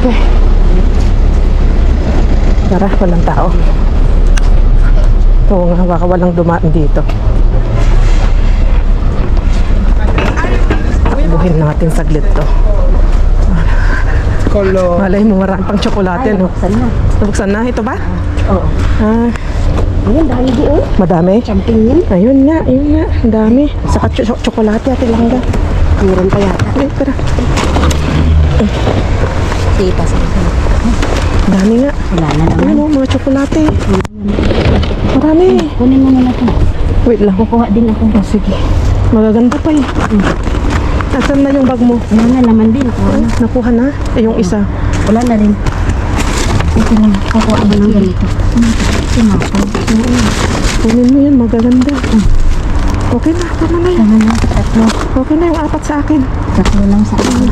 Okay. Tara, walang tao. Oo nga, baka walang dumaan dito. Buhin natin saglit to. Malay mo, marami pang tsokolate, no? Nabuksan na. Nabuksan na? Ito ba? Oo. Ah, Ayun, dahil di eh. madami? Champignon. Ayun nga, ang dami. Saka tsokolate, Ate Langga. Meron pa yata. Ay, tara. Sige, pasok. Dami nga. Wala na naman. Ayun, mga tsokolate. Marami. Kunin mo muna ito. Wait lang. Kukuha din ako. Oh, sige. Magaganda pa eh. Asan na yung bag mo? Ano na, laman din. Kuha na. Nakuha na? Eh, yung isa. Wala na rin. Ito lang. Kukuha mo ng ganito. Sinako. Kunin mo yan, magaganda. Okay na, tama na yan. Tama na. Tatlo. Okay na yung apat sa akin. Tatlo lang sa akin.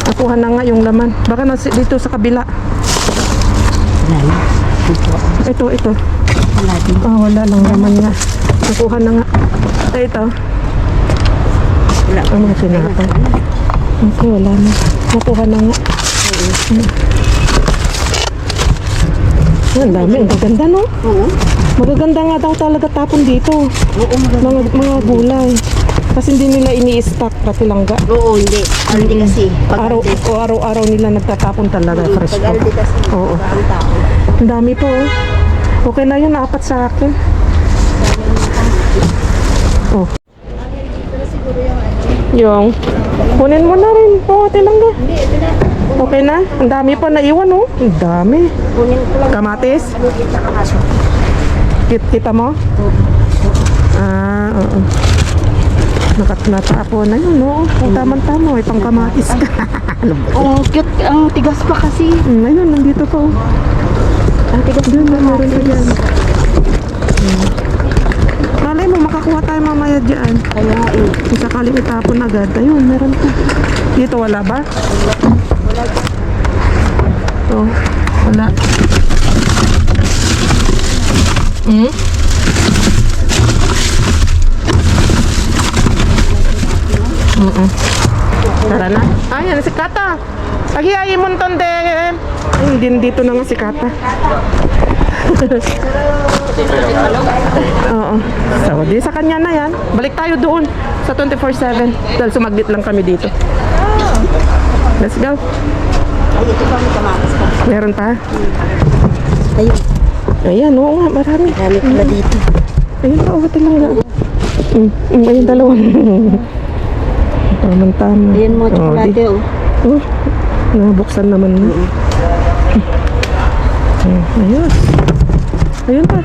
Nakuha na nga yung laman. Baka dito sa kabila. Wala na. Ito. Wala din. Ah, wala lang laman nga. Nakuha na nga. Ito. Wala. Ang mga sinapay. Okay, wala na. Nakuha na nga. Ang dami, ang gaganda, no? Oo. Magaganda nga daw talaga tapon dito. Oo, maganda. Mga gulay. Kasi hindi nila ini-stock pati langga. Oo, hindi. Aldi kasi. Araw-araw nila nagtatapon talaga. Fresh Pag aldi kasi. Oo. Ang tao. Ang dami po, oh. Okay na yun, apat sa akin. Oh. Yung, kunin mo na rin. Oo, Ate Langga. Hindi, ito na. Okay na? Ang dami pa naiwan, oh. Ang dami. Kunin ko lang. Kamatis? Kita ka kaso. Kita mo? Ah, oo. Nakatapon na yun, no? Tamang-tama, may pangkamatis ka. Ang cute. Ang tigas pa kasi. Ayun, nandito pa, oh. Ang tigas Doon, pa. meron pa dyan. Malay mo, makakuha tayo mamaya dyan. Kaya nga eh. Kung sakaling itapon agad. Ayun, meron pa. Dito wala ba? Wala. Oh, wala. Hmm? Tara na. Ayan, si Kata. Paghihayin mo nton, de. Ay, dito na nga si Kata. Oo. So, di sa kanya na yan. Balik tayo doon sa 24/7. Dahil sumaglit lang kami dito. Let's go. Ay, ito pa may kamatis pa. Meron pa? Ayun. Ayan, oo nga, marami. Marami pala dito. Ayun pa, uwat lang nga. Ayun, dalawa. Tama. Ayun mo, tsokolate oh. Oh, nabuksan naman na. Ayun. Ayun pa.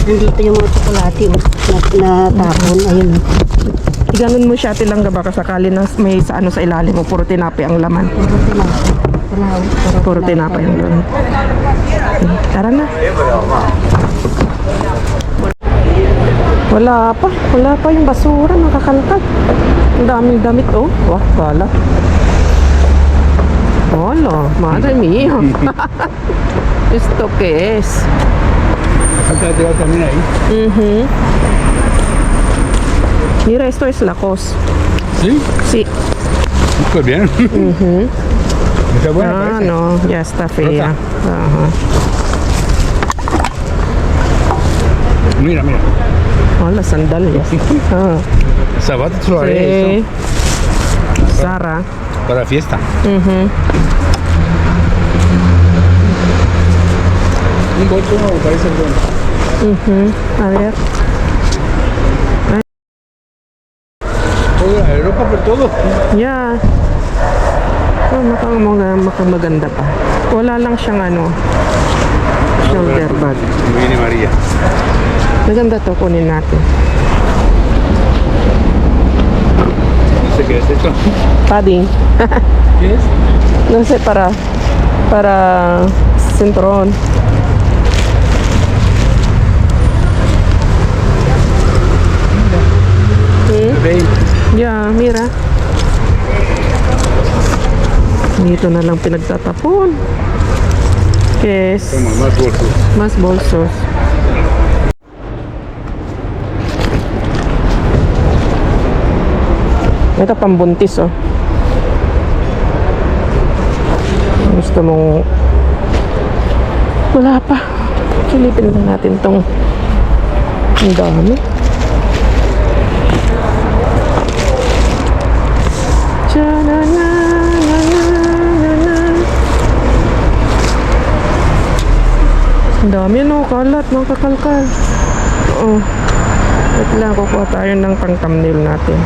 Nandito yung mga tsokolate oh. Na tapon. Ayun oh. Iganon mo siya, Tilangga, baka sakali na may sa ano sa ilalim mo, puro tinapay ang laman. Puro tinapay ang laman. Tara na. Wala pa yung basura, nakakalkal. Ang daming damit, oh. Wah, wala. Wala, madre mía. ¿Esto qué es? Acá te va también ahí. Mira, esto es Lacoste. ¿Sí? Sí. Pues bien. Está buena, Ah, parece. no, ya está fea. Ajá. Mira. Oh, las sandalias. Ah, Zapatos flores. sí. Sara. Para fiesta. Un bolso me parece bueno. A ver. Oye, Europa por todo. Yeah. Oh, makamaganda pa. Wala lang siyang ano, shoulder bag. Viene María. Maganda to, kunin natin. No sé qué es esto. Padding. ¿Qué es? No sé, para cinturón. Vein. Yeah, mira. Dito na lang pinagtatapon. Yes. Toma, más bolsos. Mas bolsos. Ito pambuntis, oh. Gusto mong... Wala pa. Silipin lang natin tong... Ang dami. Ang dami, no? Kalat, mga kakalkal. Oo. Wait lang, kukuha tayo ng pang-thumbnail natin.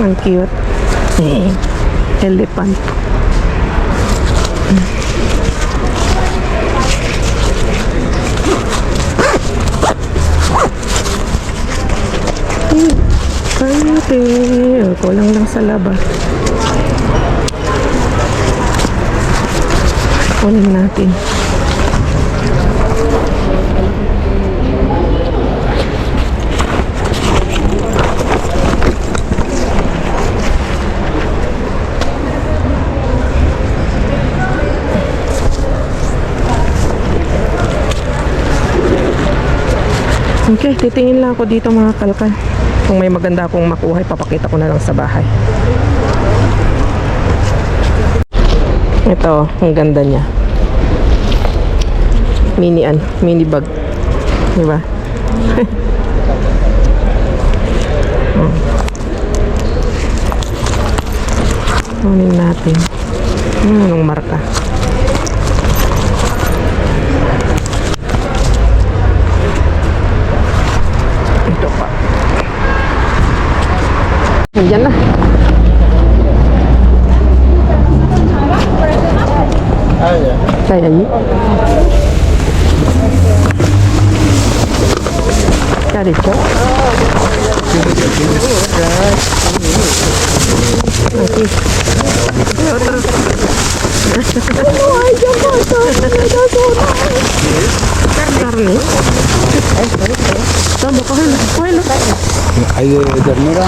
Ang cute. Elephant. Kayute. Kulang lang sa laba. Kunin natin. Okay, titingin lang ako dito mga kalkal. Kung may maganda akong makuha, papakita ko na lang sa bahay. Ito, ang ganda niya. Mini bag. Diba? Kunin natin. Anong marka? Ito pa. Nandiyan na. Kaya niyo? Kaya dito? Okay. Carne. Tama, kahilo. Hay de ternera.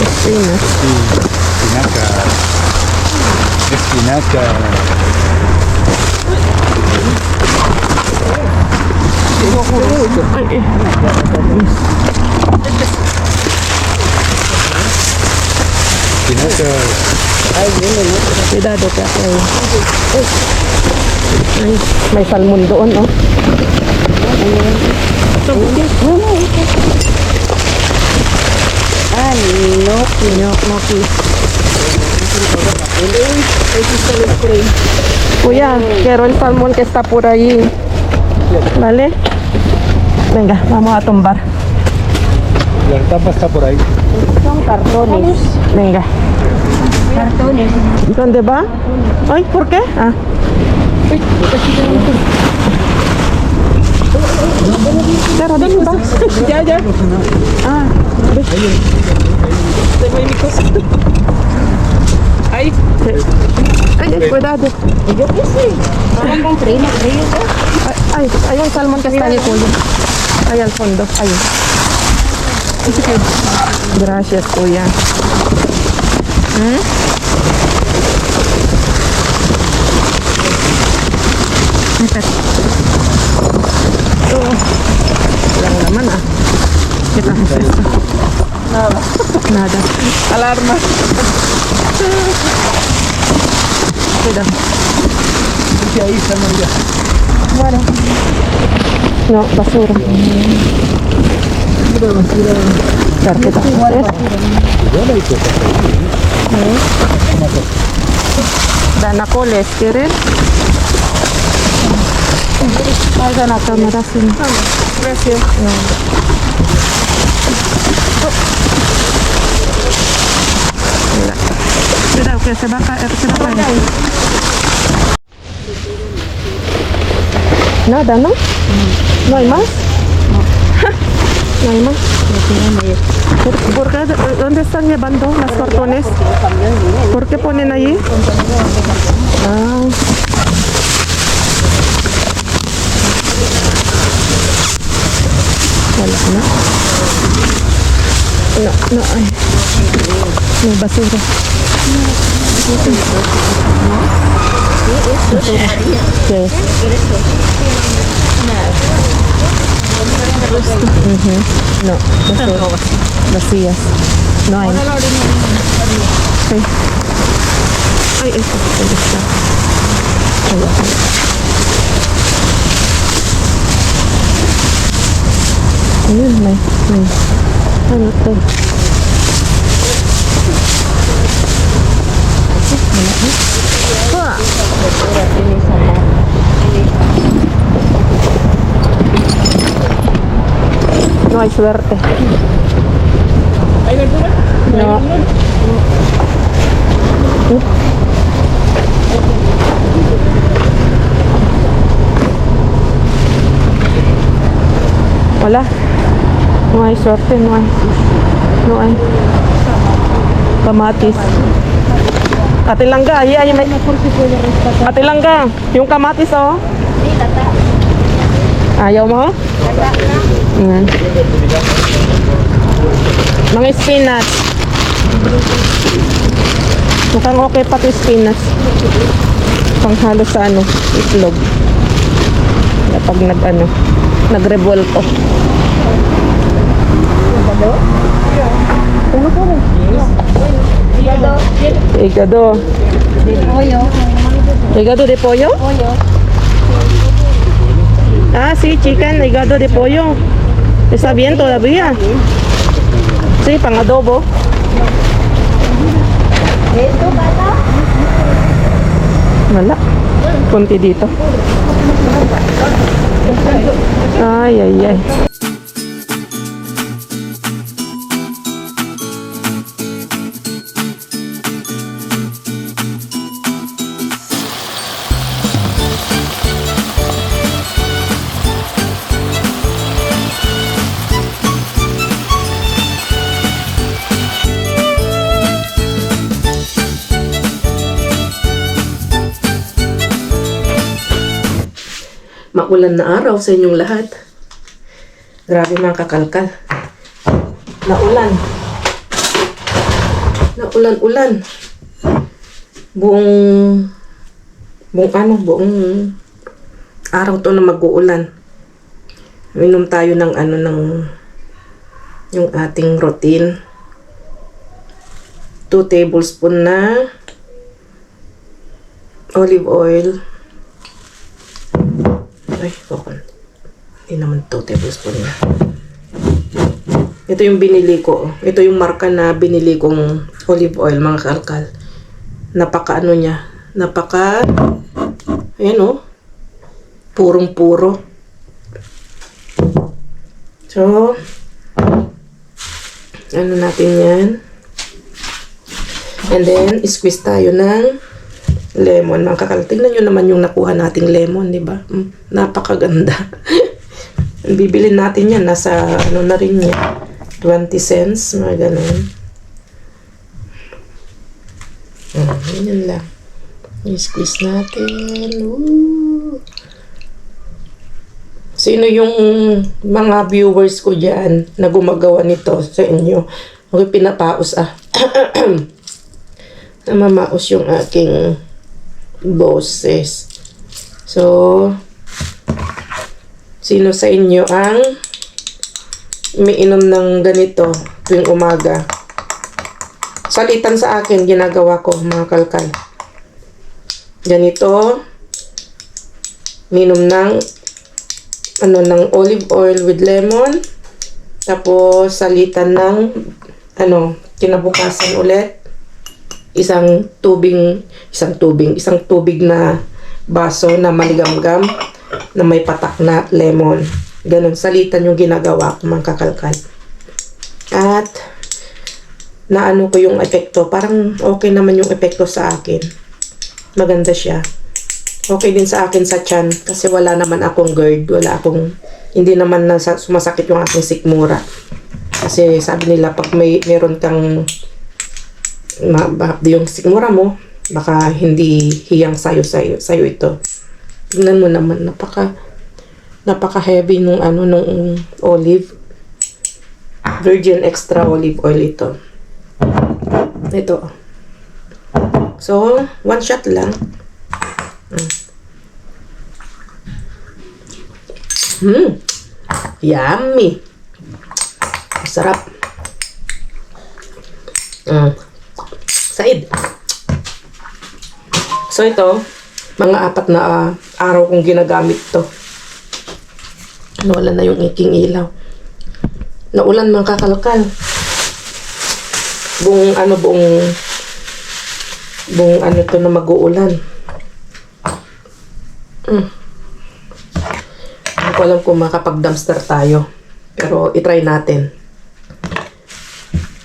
Espinaca. Espinaca. Espinaca. Cuidado ka. Ay, may salmon doon, oh. Noki. Kuya, quiero el salmón que está por ahí. ¿Vale? Venga, vamos a tumbar. La tapa está por ahí. Son cartones. Venga. Cartones. ¿Dónde va? Ay, ¿por qué? Ah. Pero, ¿dónde va? Ya. Ah. Tengo ahí mi cosa. Ay, cuidado. Yo qué sé. Parang compré na kayo to. Hay un salmón que está en el fondo. Ahí al fondo. Ahí. Gracias, kuya. Lang naman, ah. Kita mo esto. Nada. Alarma. Cuidado. Ahí está María. Bueno. No, basura. Carpeta. Igual hay cosas ahí. Danacoles, ¿quieren? Hagan la cámara sin. Gracias. Cuidado que se va a caer. Nada, ¿no? ¿No hay más? No hay más. ¿Por qué? ¿Dónde están llevando las cartones? ¿Por qué ponen allí? Ah. Wala na. No, ay. May basura. Yes. No, basura. Vacías. No hay. Okay. Ay, ito. Ito siya. Ayun, may. Ano to? Wala. No hay suerte. No. Wala. No hay suerte, no hay. No hay. Kamatis. Ate Langga, ay may. Ate Langga, yung kamatis oh. Ayaw mo? Yan. Mga spinach. Mukhang okay pati spinach. Panghalo sa itlog. Kapag nag-revolto. Hígado. Hígado de pollo? Ah, sí, chicken, hígado de pollo. Está bien todavía. Sí, pang adobo. Wala. Kunti dito. Ay, ay, ay. Maulan na araw sa inyong lahat. Grabe mga kakalkal. Naulan. Naulan-ulan. Buong araw to na mag-uulan. Minom tayo ng yung ating routine. 2 tablespoon na olive oil. Ay, hindi naman 2 tablespoon na. Ito yung binili ko. Ito yung marka na binili kong olive oil, mga kalkal. Napaka niya. Ayan o. Purong-puro. So, natin yan. And then, squeeze tayo ng lemon. Mga kakal, tingnan nyo naman yung nakuha nating lemon, di ba? Napakaganda. Bibilin natin yan. Nasa, na rin yan. 20 cents. Mga ganun. Yan lang. I-squeeze natin. Ooh. Sino yung mga viewers ko dyan na gumagawa nito sa inyo? Okay, pinapaos namamaos yung aking boses. So, sino sa inyo ang umiinom ng ganito tuwing umaga? Salitan sa akin, ginagawa ko, mga kalkal. Ganito, minom ng olive oil with lemon. Tapos, salitan ng kinabukasan ulit. Isang tubig na baso na maligamgam na may patak na lemon. Ganon, salitan yung ginagawa ko, mga kakalkal. At naano ko yung epekto. Parang okay naman yung epekto sa akin. Maganda siya. Okay din sa akin sa tiyan kasi wala naman akong GERD. Hindi naman sumasakit yung aking sikmura. Kasi sabi nila pag meron kang yung sikmura mo, baka hindi hiyang sayo ito. Tingnan mo naman, napaka heavy nung olive. Virgin extra olive oil ito. Ito. So, 1 shot lang. Yummy. Sarap. Said. So, ito, mga 4 na araw kong ginagamit to. Nawala na yung aking ilaw. Naulan mga kakalkal. Buong ano to na mag-uulan. Hindi ko alam kung makapag-dumpster tayo. Pero itry natin.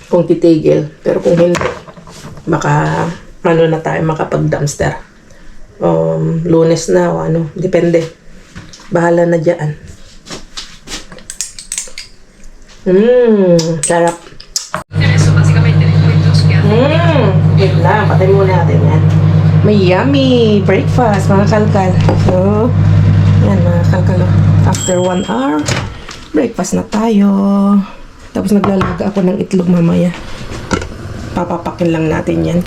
Kung titigil. Pero kung hindi, na tayo makapag-dumpster. Lunes na o depende. Bahala na dyan. Sarap. Wait lang, patay muna natin yan. May yummy breakfast, mga kalkal. So, yan mga kalkal. After 1 hour, breakfast na tayo. Tapos naglalaga ako ng itlog mamaya. Papapakin lang natin yan.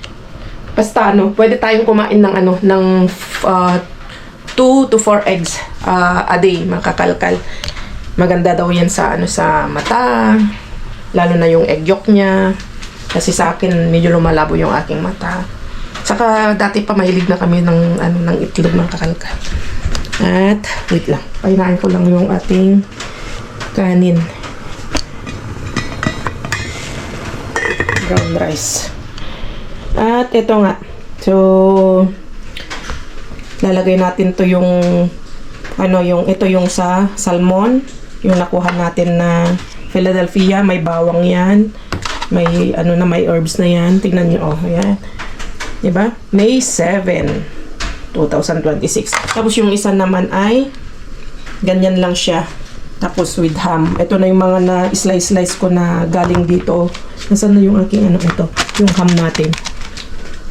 Basta pwede tayong kumain ng ng 2 to 4 eggs a day, mga kakalkal. Maganda daw yan sa sa mata, lalo na yung egg yolk niya. Kasi sa akin medyo lumalabo yung aking mata. Saka dati pa mahilig na kami ng itlog, mga kakalkal. At wait lang, painain ko lang yung ating kanin. Brown rice. At ito nga. So lalagay natin to yung ito yung sa salmon, yung nakuha natin na Philadelphia, may bawang yan. May may herbs na yan. Tingnan niyo, yan. 'Di ba? May 7, 2026. Tapos yung isa naman ay ganyan lang siya. Tapos with ham. Ito na yung mga na slice ko na galing dito. Nasaan na yung aking ito? Yung ham natin.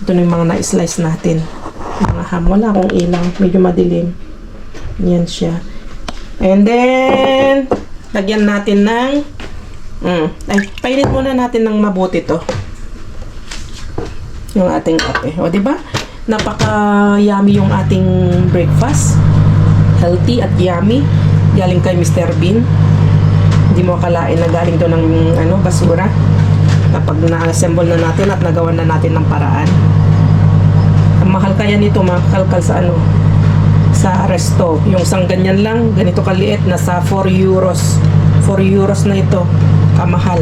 Ito na yung mga na-slice natin. Mga ham. Wala akong ilang. Medyo madilim. Yan siya. And then, lagyan natin ng painit muna natin ng mabuti to. Yung ating kape. O, diba? Napaka-yummy yung ating breakfast. Healthy at yummy. Galing kay Mr. Bean. Hindi mo akalain na galing to ng basura. Kapag na-assemble na natin at nagawa na natin ng paraan. Ang mahal kaya nito, makakalkal sa sa resto. Yung isang ganyan lang, ganito kaliit, nasa 4 euros. 4 euros na ito. Kamahal.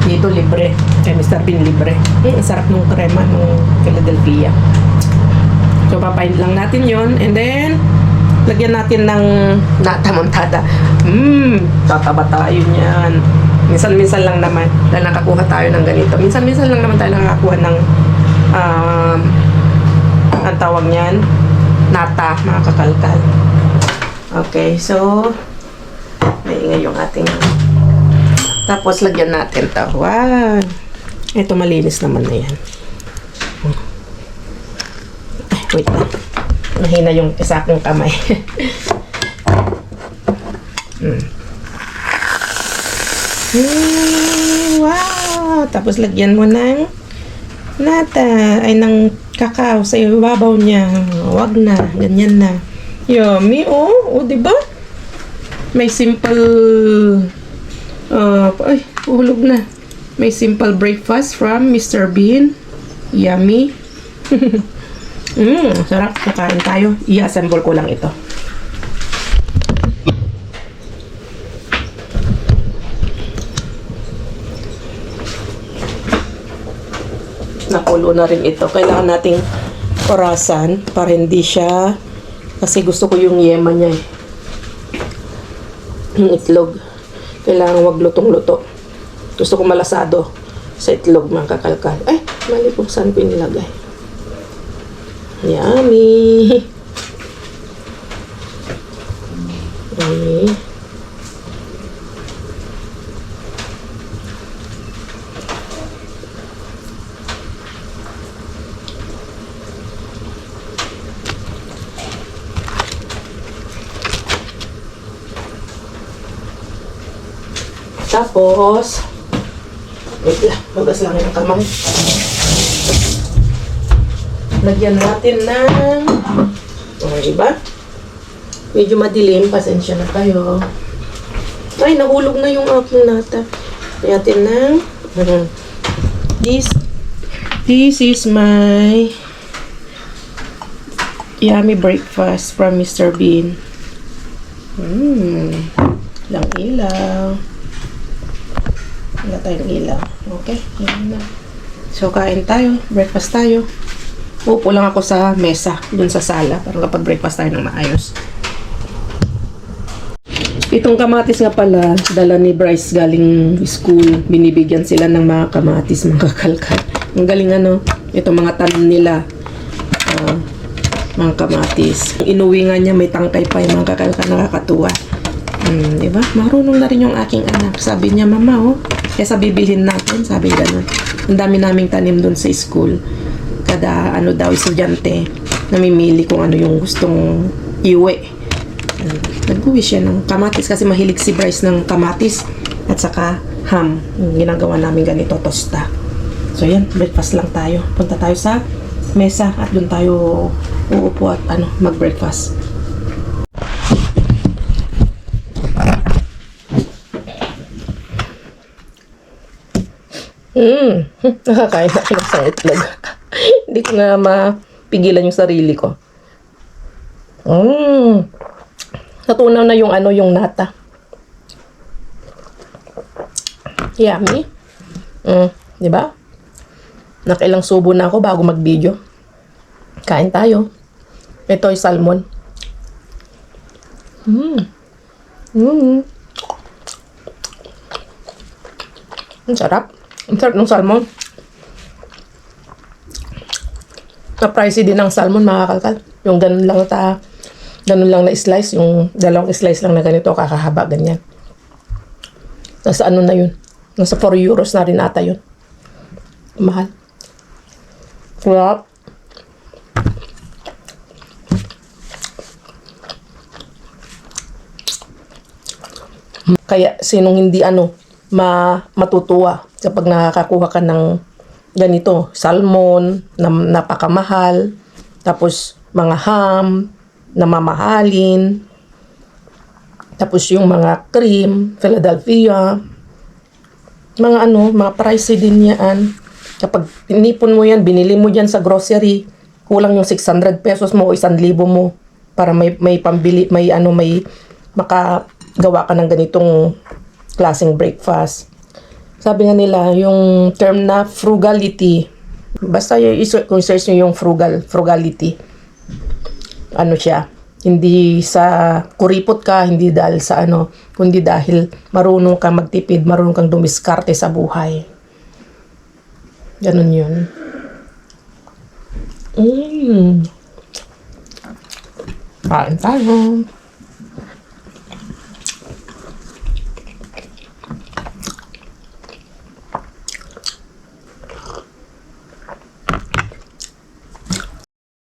Dito libre. Kay Mr. Bean libre. Ang sarap ng krema ng Philadelphia. So, papaint lang natin yon. And then, lagyan natin ng nata-montada. Tataba tayo niyan. Minsan-minsan lang naman dahil nakakuha tayo ng ganito. Minsan-minsan lang naman tayo nakakuha ng ang tawag niyan, nata, mga kakalkal. Okay, so maingay yung ating tapos lagyan natin ito. Wow! Ito malinis naman na yan. Ay, wait lang. Mahina yung isa kong kamay. Wow! Tapos lagyan mo ng nata, ay ng kakao sa ibabaw niya. Wag na, ganyan na. Yummy, diba? May simple ay, hulog na. May simple breakfast from Mr. Bean. Yummy. Sarap. Kakain tayo. I-assemble ko lang ito. Nakulo na rin ito. Kailangan nating orasan para hindi siya, kasi gusto ko yung yema niya yung itlog. Kailangan wag lutong-luto. Gusto ko malasado sa itlog, mga kakalkal. Ay, mali kung saan ko inilagay. Yummy! Okay. Tapos, wait lang, magas lang yung kamay. Lagyan natin ng, diba? Medyo madilim, pasensya na kayo. Ay, nahulog na yung aking nata. Lagyan natin ng, this is my yummy breakfast from Mr. Bean. Lang ilaw. Wala tayong ilaw. Okay, yan na. So, kain tayo. Breakfast tayo. Upo lang ako sa mesa, dun sa sala, para kapag breakfast tayo ng maayos. Itong kamatis nga pala, dala ni Bryce galing school. Binibigyan sila ng mga kamatis, mga kalkal. Ang galing ano, itong mga tanim nila. Mga kamatis. Inuwi nga niya, may tangkay pa yung mga kakalkal, nakakatuwa. Diba? Marunong na rin yung aking anak. Sabi niya, mama, kaya bibilhin natin. Sabi gano'n. Ang dami naming tanim dun sa school. Kada ano daw, estudyante, namimili kung ano yung gustong iuwi. Nag-uwi siya ng kamatis kasi mahilig si Bryce ng kamatis at saka ham. Yung ginagawa namin ganito, tosta. So yan, breakfast lang tayo. Punta tayo sa mesa at dun tayo uupo at mag-breakfast. Nakakain na ako ng isang itlog. Hindi ko na mapigilan yung sarili ko. Natunaw na yung yung nata. Yummy. Di ba? Nakailang subo na ako bago mag-video. Kain tayo. Ito ay salmon. Ang sarap. Ang sarap ng salmon. Na-pricey din ang salmon, mga kalkal. Yung ganun lang na slice, yung dalawang slice lang na ganito, kakahaba, ganyan. Nasa ano na yun? Nasa 4 euros na rin ata yun. Mahal. Sarap. Kaya sinong hindi matutuwa kapag nakakakuha ka ng ganito, salmon na napakamahal, tapos mga ham na mamahalin, tapos yung mga cream, Philadelphia, mga pricey din yan. Kapag inipon mo yan, binili mo yan sa grocery, kulang yung 600 pesos mo o 1,000 mo para may pambili, may makagawa ka ng ganitong klaseng breakfast. Sabi nga nila, yung term na frugality, basta kung search nyo yung frugality, ano siya, hindi sa kuripot ka, hindi dahil sa kundi dahil marunong kang magtipid, marunong kang dumiskarte sa buhay. Ganun yun. Kain tayo.